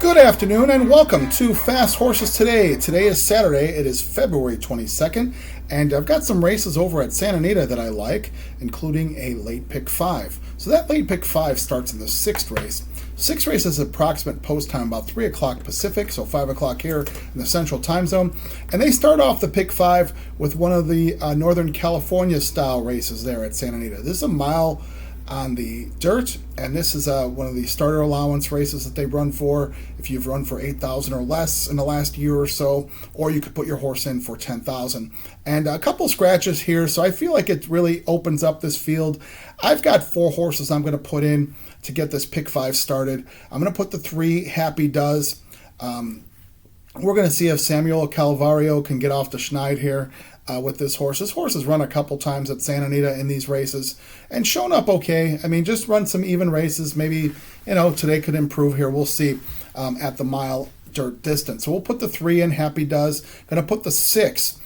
Good afternoon and welcome to Fast Horses Today. Today is Saturday. It is February 22nd, and I've got some races over at Santa Anita that I like, including a late pick 5. So that late pick 5 starts in the 6th race. 6th race is approximate post time, about 3 o'clock Pacific, so 5 o'clock here in the Central Time Zone. And they start off the pick 5 with one of the Northern California style races there at Santa Anita. This is a mile on the dirt, and this is one of the starter allowance races that they run for if you've run for 8,000 or less in the last year or so, or you could put your horse in for 10,000. And a couple scratches here, so I feel like it really opens up this field. I've got 4 horses I'm going to put in to get this pick 5 started. I'm going to put the 3 Happy Does. We're going to see if Samuel Calvario can get off the schneid here with this horse. This horse has run a couple times at Santa Anita in these races and shown up okay. I mean, just run some even races. Maybe, today could improve here. We'll see at the mile dirt distance. So we'll put the 3 in, Happy Does. Going to put the 6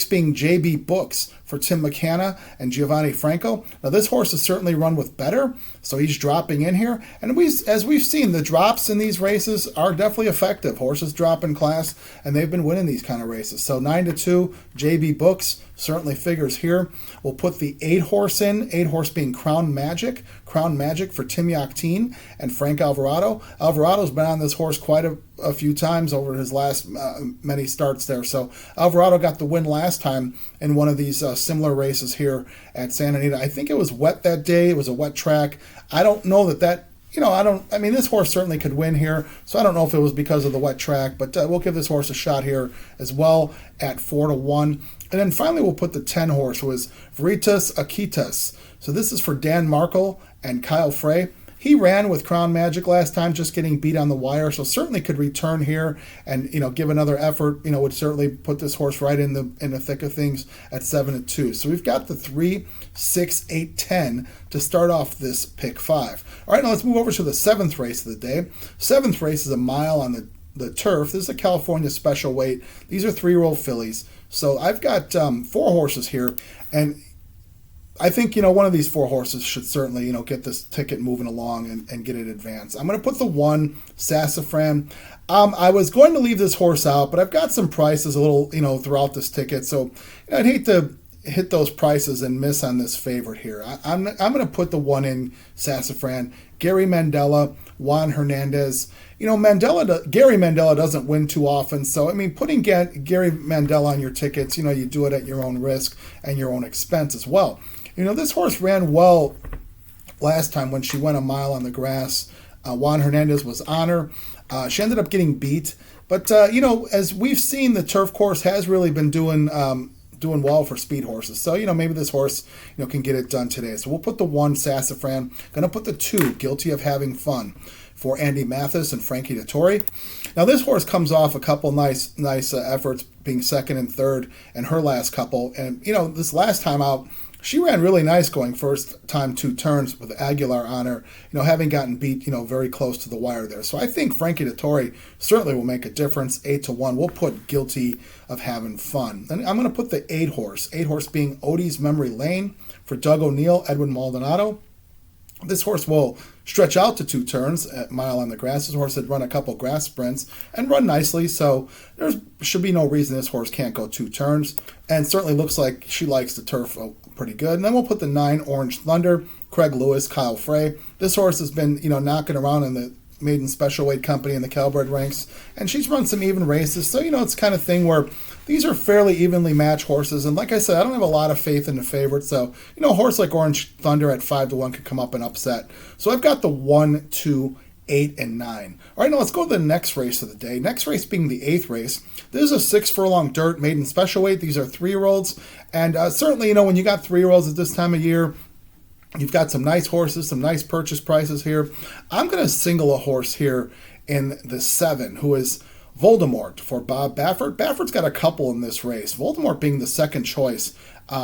being JB Books for Tim McCanna and Giovanni Franco. Now this horse has certainly run with better, so he's dropping in here. And as we've seen, the drops in these races are definitely effective. Horses drop in class, and they've been winning these kind of races. So 9-2, JB Books certainly figures here. We'll put the 8 horse in, 8 horse being Crown Magic for Tim Yakteen and Frank Alvarado. Alvarado's been on this horse quite a few times over his last many starts there. So Alvarado got the win last time in one of these similar races here at Santa Anita. I think it was wet that day. It was a wet track. I don't know this horse certainly could win here, so I don't know if it was because of the wet track, but we'll give this horse a shot here as well at 4-1. And then finally, we'll put the 10 horse, who is Veritas Akitas. So this is for Dan Markle and Kyle Frey. He ran with Crown Magic last time, just getting beat on the wire, so certainly could return here and give another effort. Would certainly put this horse right in the thick of things at 7-2. So we've got the 3, 6, 8, 10 to start off this pick 5. All right, now let's move over to the 7th race of the day. 7th race is a mile on the turf. This is a California special weight. These are 3-year-old fillies. So I've got 4 horses here, and I think, one of these 4 horses should certainly, get this ticket moving along and get it advanced. I'm going to put the 1, Sassafran. I was going to leave this horse out, but I've got some prices a little, throughout this ticket. So I'd hate to hit those prices and miss on this favorite here. I'm going to put the 1 in, Sassafran. Gary Mandela, Juan Hernandez. Gary Mandela doesn't win too often. So, putting Gary Mandela on your tickets, you do it at your own risk and your own expense as well. This horse ran well last time when she went a mile on the grass. Juan Hernandez was on her. She ended up getting beat. But, as we've seen, the turf course has really been doing well for speed horses. So, maybe this horse, can get it done today. So we'll put the 1, Sassafran. Going to put the 2, Guilty of Having Fun, for Andy Mathis and Frankie Dettori. Now this horse comes off a couple nice efforts, being 2nd and 3rd in her last couple. And, this last time out, she ran really nice going first time 2 turns with Aguilar on her, having gotten beat, very close to the wire there. So I think Frankie Dettori certainly will make a difference. 8-1. We'll put Guilty of Having Fun. And I'm going to put the 8 horse. 8 horse being Odie's Memory Lane for Doug O'Neill, Edwin Maldonado. This horse will stretch out to 2 turns at mile on the grass. This horse had run a couple grass sprints and run nicely, so there should be no reason this horse can't go 2 turns. And certainly looks like she likes the turf pretty good. And then we'll put the 9, Orange Thunder, Craig Lewis, Kyle Frey. This horse has been, knocking around in the maiden special weight company in the Calbred ranks, and she's run some even races. So, it's kind of thing where these are fairly evenly matched horses. And like I said, I don't have a lot of faith in the favorite. So, a horse like Orange Thunder at 5-1 could come up and upset. So I've got the 1, 2, 8, and 9. All right, now let's go to the next race of the day. Next race being the 8th race. This is a 6 furlong dirt maiden special weight. These are 3-year-olds. And certainly, when you got 3-year-olds at this time of year, you've got some nice horses, some nice purchase prices here. I'm going to single a horse here in the 7, who is Voldemort for Bob Baffert. Baffert's got a couple in this race, Voldemort being the 2nd choice.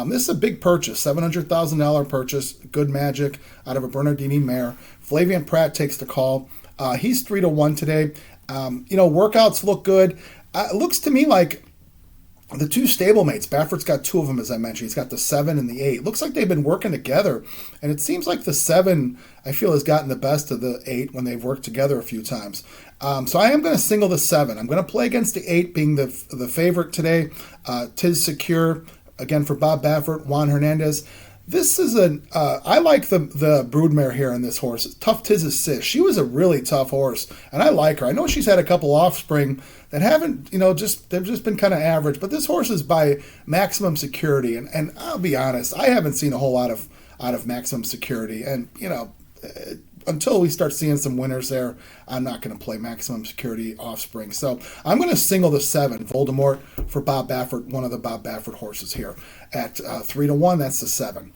This is a big purchase, $700,000 purchase, good magic out of a Bernardini mare. Flavian Pratt takes the call. He's 3-1 today. Workouts look good. It looks to me like The two stablemates, Baffert's got two of them, as I mentioned. He's got the 7 and the 8. Looks like they've been working together, and it seems like the 7, I feel, has gotten the best of the 8 when they've worked together a few times. So I am going to single the 7. I'm going to play against the 8 being the favorite today. Tis Secure, again for Bob Baffert, Juan Hernandez. This is I like the broodmare here in this horse. Tough Tiz's Sis. She was a really tough horse, and I like her. I know she's had a couple offspring that haven't, they've just been kind of average, but this horse is by Maximum Security, and I'll be honest, I haven't seen a whole lot out of Maximum Security, and, until we start seeing some winners there, I'm not going to play Maximum Security offspring. So I'm going to single the 7, Voldemort, for Bob Baffert, one of the Bob Baffert horses here. At 3-1, that's the 7.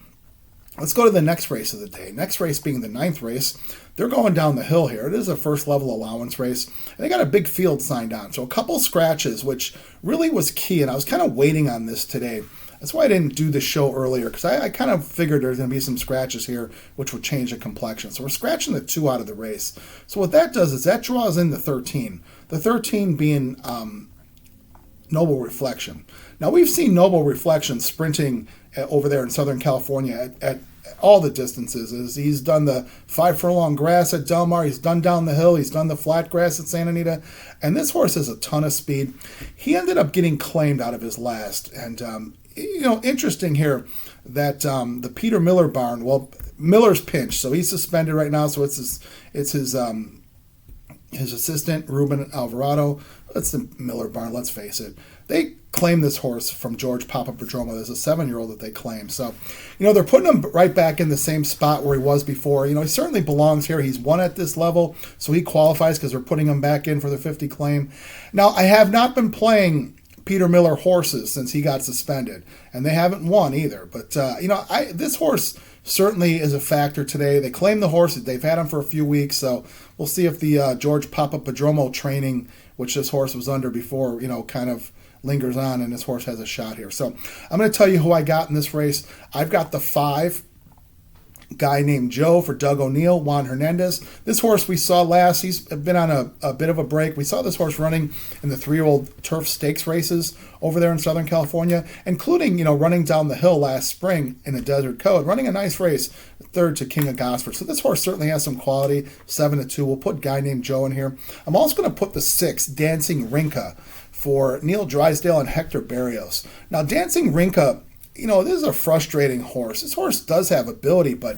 Let's go to the next race of the day. Next race being the 9th race. They're going down the hill here. It is a first level allowance race. And they got a big field signed on. So a couple scratches, which really was key. And I was kind of waiting on this today. That's why I didn't do the show earlier, because I kind of figured there's going to be some scratches here, which would change the complexion. So we're scratching the 2 out of the race. So what that does is that draws in the 13. The 13 being Noble Reflection. Now, we've seen Noble Reflection sprinting over there in Southern California at all the distances. He's done the 5 furlong grass at Del Mar. He's done down the hill. He's done the flat grass at Santa Anita. And this horse has a ton of speed. He ended up getting claimed out of his last. And, interesting here that the Peter Miller barn, well, Miller's pinched, so he's suspended right now. So it's his assistant, Ruben Alvarado. That's the Miller barn, let's face it. They claim this horse from George Papadopoulos. There's a 7-year-old that they claim. So, they're putting him right back in the same spot where he was before. He certainly belongs here. He's won at this level, so he qualifies because they're putting him back in for the 50 claim. Now, I have not been playing Peter Miller horses since he got suspended, and they haven't won either. But, this horse certainly is a factor today. They claim the horse. They've had him for a few weeks, so we'll see if the George Papadopoulos training, which this horse was under before, kind of lingers on, and this horse has a shot here. So I'm going to tell you who I got in this race. I've got the 5, guy named Joe for Doug O'Neill, Juan Hernandez. This horse we saw last, he's been on a bit of a break. We saw this horse running in the 3-year-old turf stakes races over there in Southern California, including, running down the hill last spring in a Desert Code, running a nice race, 3rd to King of Gosford. So this horse certainly has some quality, 7-2. We'll put guy named Joe in here. I'm also going to put the 6, Dancing Rinka, for Neil Drysdale and Hector Berrios. Now, Dancing Rinka, this is a frustrating horse. This horse does have ability, but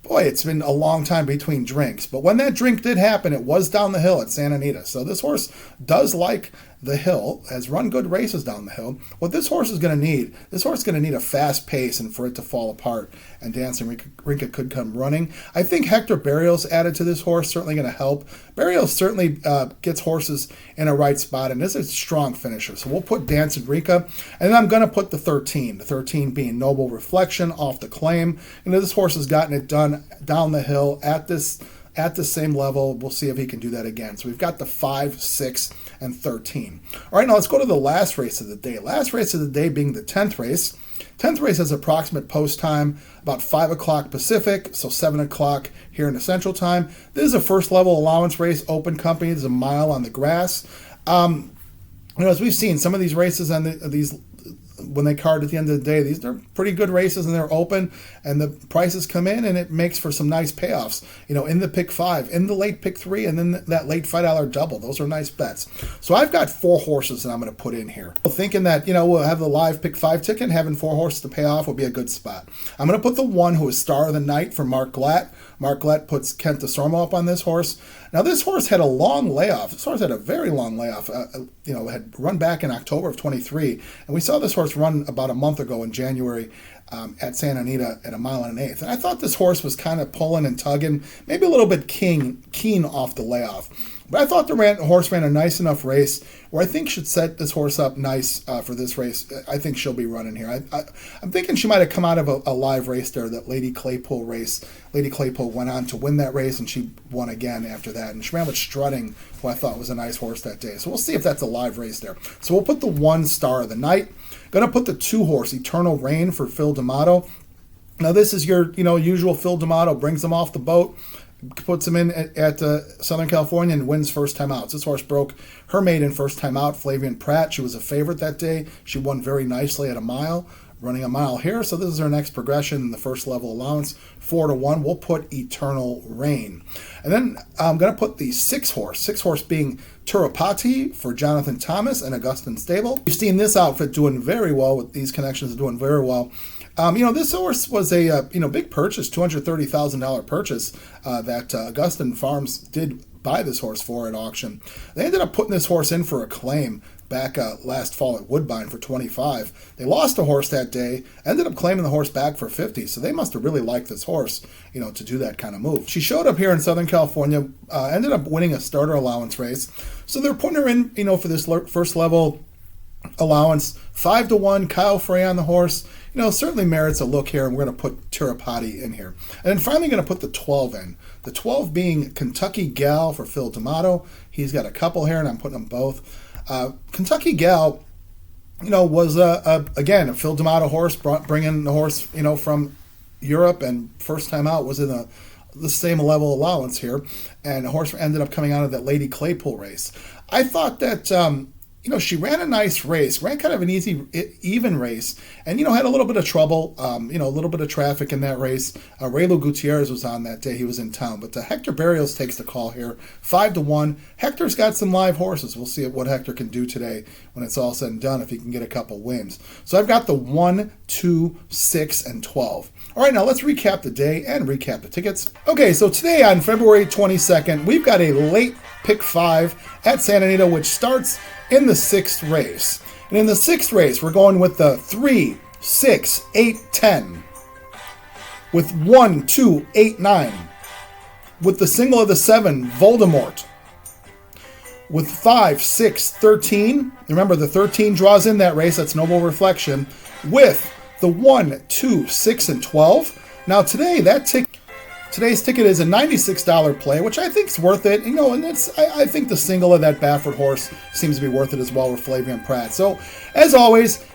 boy, it's been a long time between drinks. But when that drink did happen, it was down the hill at Santa Anita. So this horse does like the hill, has run good races down the hill. What this horse is going to need, this horse is going to need a fast pace and for it to fall apart, and Dancing Rinka could come running. I think Hector Berrios added to this horse, certainly going to help. Berrios certainly gets horses in a right spot, and this is a strong finisher. So we'll put Dancing Rinka, and then I'm going to put the 13 being Noble Reflection off the claim. This horse has gotten it done down the hill at the same level. We'll see if he can do that again. So we've got the 5, 6, and 13. All right, now let's go to the last race of the day. Last race of the day being the 10th race. 10th race has approximate post time about 5 o'clock Pacific, so 7 o'clock here in the Central Time. This is a first level allowance race, open company. There's a mile on the grass. As we've seen, some of these races and these when they card at the end of the day, these are pretty good races and they're open, and the prices come in and it makes for some nice payoffs. In the pick 5, in the late pick 3, and then that late $5 double. Those are nice bets. So I've got 4 horses that I'm going to put in here. Thinking that, we'll have the live pick 5 ticket, and having 4 horses to pay off will be a good spot. I'm going to put the 1 who is Star of the Night for Mark Glatt. Mark Glatt puts Kent DeSormo up on this horse. Now, this horse had a long layoff. This horse had a very long layoff. Had run back in October of 23. And we saw this horse run about a month ago in January at Santa Anita at 1 1/8. And I thought this horse was kind of pulling and tugging, maybe a little bit keen off the layoff. But I thought the horse ran a nice enough race where I think should set this horse up nice for this race. I think she'll be running here. I'm thinking she might have come out of a live race there, that Lady Claypool race. Lady Claypool went on to win that race, and she won again after that. And she ran with Strutting, who I thought was a nice horse that day. So we'll see if that's a live race there. So we'll put the 1 Star of the Night. Going to put the 2 horse, Eternal Rain, for Phil D'Amato. Now this is your usual Phil D'Amato, brings them off the boat, puts him in at Southern California and wins first time out. This horse broke her maiden first time out, Flavian Pratt. She was a favorite that day. She won very nicely at a mile, running a mile here. So this is our next progression in the first level allowance, 4-1. We'll put Eternal Rain. And then I'm going to put the six horse being Turapati for Jonathan Thomas and Augustin Stable. We've seen this outfit doing very well with these connections, doing very well. This horse was a big purchase, $230,000 purchase that Augustin Farms did buy this horse for at auction. They ended up putting this horse in for a claim back last fall at Woodbine for $25,000. They lost the horse that day, ended up claiming the horse back for $50,000. So they must have really liked this horse, to do that kind of move. She showed up here in Southern California, ended up winning a starter allowance race. So they're putting her in, for this first level allowance, 5-1. Kyle Frey on the horse. Certainly merits a look here, and we're going to put Tirapati in here. And then finally going to put the 12 in. The 12 being Kentucky Gal for Phil D'Amato. He's got a couple here, and I'm putting them both. Kentucky Gal, was, again, a Phil D'Amato horse, bringing the horse, from Europe, and first time out was in the same level allowance here. And the horse ended up coming out of that Lady Claypool race. I thought that... she ran a nice race, ran kind of an even race, and, had a little bit of trouble, a little bit of traffic in that race. Raylo Gutierrez was on that day. He was in town. But Hector Barrios takes the call here, 5-1. Hector's got some live horses. We'll see what Hector can do today when it's all said and done, if he can get a couple wins. So I've got the 1, 2, 6, and 12. All right, now let's recap the day and recap the tickets. Okay, so today on February 22nd, we've got a late pick 5 at Santa Anita, which starts in the 6th race. And in the 6th race, we're going with the 3, 6, 8, 10. With 1, 2, 8, 9. With the single of the 7, Voldemort. With 5, 6, 13. Remember, the 13 draws in that race. That's Noble Reflection. With the 1, 2, 6, and 12. Now today, today's ticket is a $96 play, which I think is worth it. And I think the single of that Baffert horse seems to be worth it as well with Flavian Pratt. So, as always,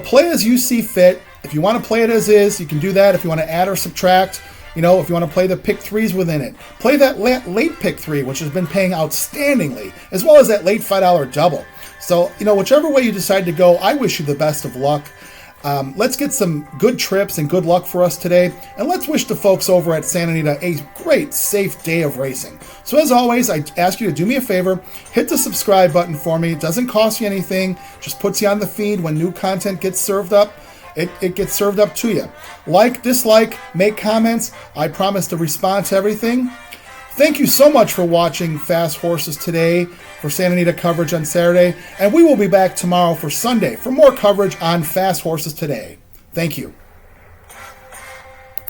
play as you see fit. If you want to play it as is, you can do that. If you want to add or subtract, if you want to play the pick 3s within it, play that late pick 3, which has been paying outstandingly, as well as that late $5 double. So, whichever way you decide to go, I wish you the best of luck. Let's get some good trips and good luck for us today. And let's wish the folks over at Santa Anita a great, safe day of racing. So as always, I ask you to do me a favor, hit the subscribe button for me. It doesn't cost you anything, just puts you on the feed when new content gets served up. It gets served up to you. Like, dislike, make comments. I promise to respond to everything. Thank you so much for watching Fast Horses today for Santa Anita coverage on Saturday, and we will be back tomorrow for Sunday for more coverage on Fast Horses today. Thank you.